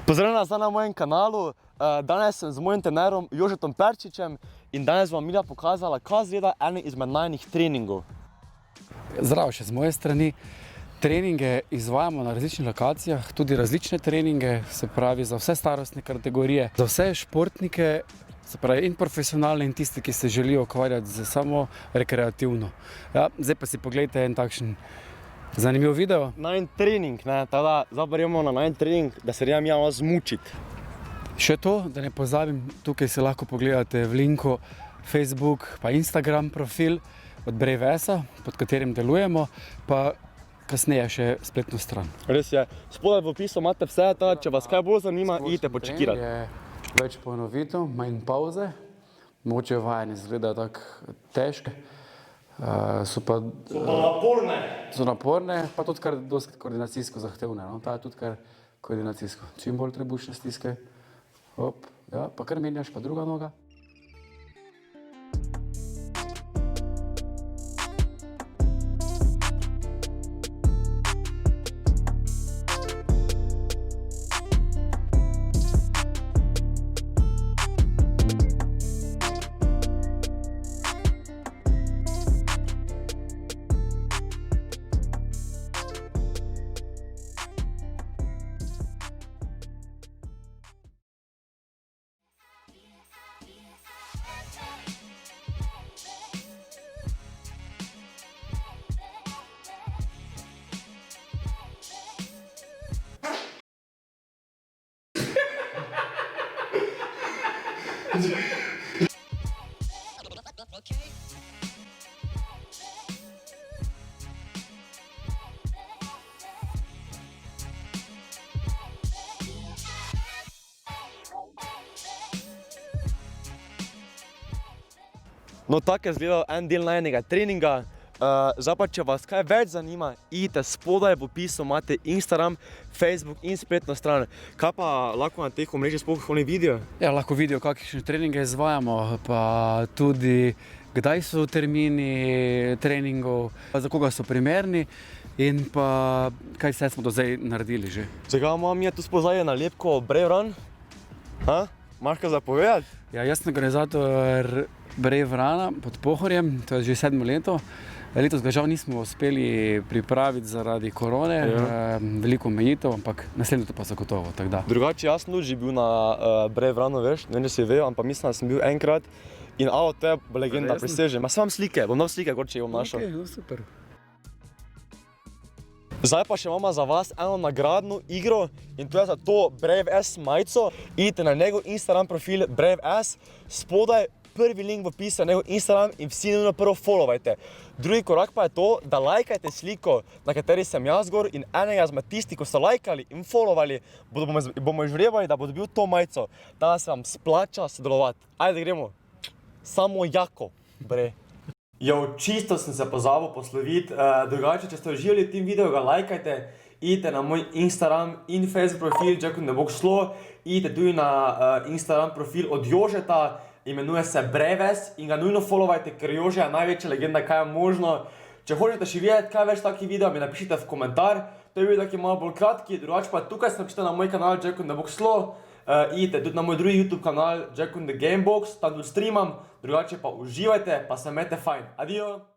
Pozdravljena zdaj na mojem kanalu. Danes sem z mojim trenerom Jožetom Perčičem in danes vam Milja pokazala, kaj zgleda eno izmed najnih treningov. Zdravo še z moje strani. Treninge izvajamo na različnih lokacijah, tudi različne treninge, se pravi za vse starostne kategorije, za vse športnike, se pravi in profesionalne in tisti, ki se želijo ukvarjati z samo rekreativno. Ja, zdaj pa si pogledajte en takšen zanimiv video. Najn trening, zdaj pa gremo na najn trening, da se gremo malo zmučiti. Še to, da ne pozabim, tukaj se lahko pogledate v linku Facebook pa Instagram profil od Brave-esa, pod katerim delujemo, pa kasneje še spletno stran. Res je, spodaj v opisu imate vse, če vas kaj bolj zanima, idite počekirati. Je več ponovitev, manj pauze, mogoče vajanje izgleda tako težke. So pa naporne. So naporne, pa tudi kar dosti koordinacijsko zahtevne. Ta je tudi kar koordinacijsko. Čim bolj trebušne stiske. Hop, ja, pa kar menjaš, pa druga noga. No, tako je izgledal en del najnega treninga. Zdaj pa, če vas kaj več zanima, idite spodaj v opisu, imate Instagram, Facebook in spletno stran. Kaj pa lahko na teh omrežjih sploh oni vidijo? Ja, lahko vidijo, kakšne treninge izvajamo, pa tudi kdaj so termini treningov, za koga so primerni in pa kaj vse smo do zdaj naredili že. Zakaj imam tu spodaj nalepko Brave Run? Imaš kaj za povedati? Ja, jaz sem organizator Brave Runa pod Pohorjem, to je že 7. leto. Letos ga žal nismo uspeli pripraviti zaradi korone, veliko omejitev, ampak naslednje to pa zagotovo. Drugače, jaz sem že bil na Brave Runu, veš, ne vem, če si vejo, ampak mislim, da sem bil enkrat in to je legenda, prisežem. Ma sam slike, bom dal slike, če jo bom našel. Ok, no super. Zdaj pa še imamo za vas eno nagradno igro in to je za to Brave-S majico. Idite na njegov Instagram profil Brave-S, spodaj prvi link v opisu na njegov Instagram in vsi nujno prvo followajte. Drugi korak pa je to, da lajkajte sliko, na kateri sem jaz gor in enega izmed tistih, ko so lajkali in followali, bomo izžrebali, da bo dobil to majico. Da se vam splača sodelovati. Ajde, gremo. Samo jako, bre. Jo, čisto sem se pozabil posloviti, drugače, če ste uživali v tem videu, ga lajkajte, idite na moj Instagram in Facebook profil, Jacko ne bo šlo, idite tudi na Instagram profil od Jožeta, imenuje se Brave-S in ga nujno followajte, ker Jože je največja legenda, kaj je možno. Če hočete še videti kaj več takih videov, mi napišite v komentar, to je bil taki malo bolj kratki, drugače pa tukaj se napišite na moj kanal Jacko ne bo šlo. Idite tudi na moj drugi YouTube kanal Jacko the Gamebox, tam tudi streamam, drugače pa uživajte, pa se imejte fajn. Adijo!